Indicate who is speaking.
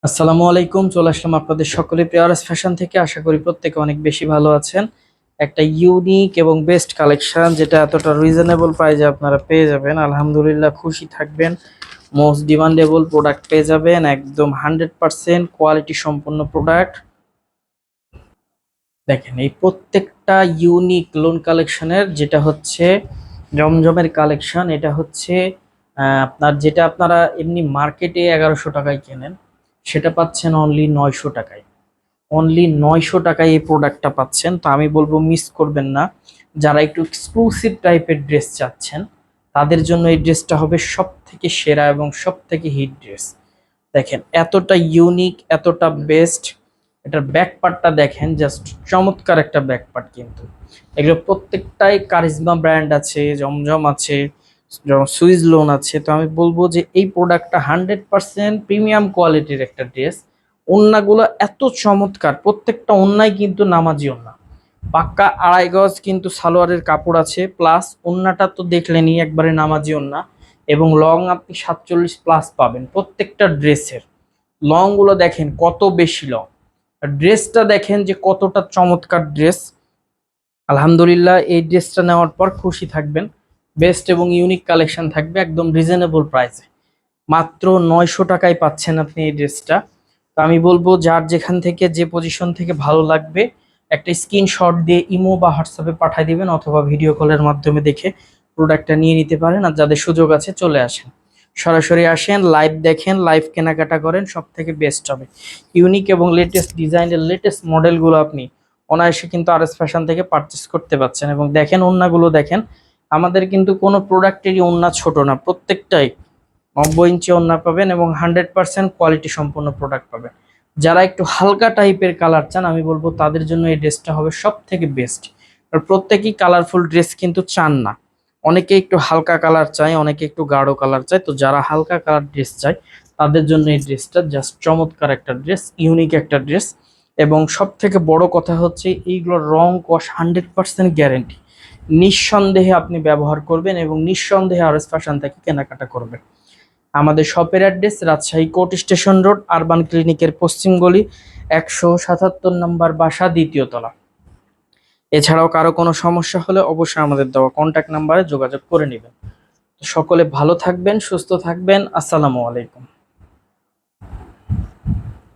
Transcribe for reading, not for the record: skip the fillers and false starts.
Speaker 1: আসসালামু আলাইকুম, চলে আসলাম আপনাদের সকলে পেয়ারস ফ্যাশন থেকে। আশা করি প্রত্যেকে অনেক বেশি ভালো আছেন। একটা ইউনিক এবং বেস্ট কালেকশন যেটা এতটা রিজনেবল প্রাইসে আপনারা পেয়ে যাবেন, আলহামদুলিল্লাহ খুশি থাকবেন। মোস্ট ডিমান্ডেবল প্রোডাক্ট পেয়ে যাবেন, একদম 100% কোয়ালিটি সম্পন্ন প্রোডাক্ট। দেখেন এই প্রত্যেকটা ইউনিক লোন কালেকশনের, যেটা হচ্ছে জমজমের কালেকশন। এটা হচ্ছে আপনার যেটা আপনারা এমনি মার্কেটে 1100 টাকায় কেনেন, সেটা পাচ্ছেন অনলি 900 টাকায়। অনলি 900 টাকায় এই প্রোডাক্টটা পাচ্ছেন। তো আমি বলবো মিস করবেন না। যারা একটু এক্সক্লুসিভ টাইপের ড্রেস চাচ্ছেন, তাদের জন্য এই ড্রেসটা হবে সব থেকে সেরা এবং সব থেকে হিট ড্রেস। দেখেন এতটা ইউনিক, এতটা বেস্ট। এটার ব্যাক পার্টটা দেখেন, জাস্ট চমৎকার একটা ব্যাক পার্ট। কিন্তু এগুলো প্রত্যেকটাই কারিজমা ব্র্যান্ড আছে, জমজম আছে, সুইস লোন আছে। তো আমি বলবো যে এই প্রোডাক্টটা 100% প্রিমিয়াম কোয়ালিটির একটা ড্রেস। ওন্নাগুলো এত চমৎকার, প্রত্যেকটা ওন্নাই কিন্তু নামাজি ওন্না, পাক্কা 2.5 গজ কিন্তু সালোয়ারের কাপড় আছে। প্লাস ওন্নাটা তো দেখলেনই, একবারে নামাজি ওন্না। এবং লং আপনি 47+ পাবেন প্রত্যেকটা ড্রেসের। লং গুলো দেখেন কত বেশি লং। ড্রেসটা দেখেন যে কতটা চমৎকার ড্রেস। আলহামদুলিল্লাহ এই ড্রেসটা নেওয়ার পর খুশি থাকবেন। বেস্ট এবং ইউনিক কালেকশন থাকবে একদম রিজনেবল প্রাইসে। মাত্র 900 টাকায় পাচ্ছেন আপনি এই ড্রেসটা। তো আমি বলবো যার যেখান থেকে যে পজিশন থেকে ভালো লাগবে, একটা স্ক্রিনশট দিয়ে ইমো বা হোয়াটসঅ্যাপে পাঠিয়ে দিবেন, অথবা ভিডিও কলের মাধ্যমে দেখে প্রোডাক্টটা নিয়ে নিতে পারেন। আর যাদের সুযোগ আছে চলে আসেন, সরাসরি আসেন, লাইভ দেখেন, লাইভ কেনাকাটা করেন, সব থেকে বেস্ট হবে। ইউনিক এবং লেটেস্ট ডিজাইনের লেটেস্ট মডেলগুলো আপনি অনায়াসে কিন্তু আরএস ফ্যাশন থেকে পারচেস করতে পারছেন। এবং দেখেন ওড়নাগুলো দেখেন, আমাদের কিন্তু কোনো প্রোডাক্টেরই ওড়না ছোট না, প্রত্যেকটাই 90 ইঞ্চি ওড়না পাবেন এবং 100% কোয়ালিটি সম্পন্ন প্রোডাক্ট পাবেন। যারা একটু হালকা টাইপের কালার চান, আমি বলবো তাদের জন্য এই ড্রেসটা হবে সব থেকে বেস্ট। আর প্রত্যেকেই কালারফুল ড্রেস কিন্তু চান না, অনেকে একটু হালকা কালার চায়, অনেকে একটু গাঢ় কালার চায়। তো যারা হালকা কালার ড্রেস চায়, তাদের জন্য এই ড্রেসটা জাস্ট চমৎকার একটা ড্রেস, ইউনিক একটা ড্রেস। এবং সব থেকে বড় কথা হচ্ছে এইগুলোর রং কস 100% গ্যারেন্টি। নিঃসন্দেহে আপনি ব্যবহার করবেন এবং নিঃসন্দেহে আরএস ফ্যাশন থেকে কেনাকাটা করবেন। আমাদের শপের address Rajshahi court station road, urban ক্লিনিকের পশ্চিম গলি, 177 নম্বর বাসা, দ্বিতীয় তলা। এছাড়াও কারো কোনো সমস্যা হলে অবশ্যই আমাদের দেওয়া কন্ট্যাক্ট নাম্বারে যোগাযোগ করে নেবেন। সকলে ভালো থাকবেন, সুস্থ থাকবেন। আসসালামু আলাইকুম।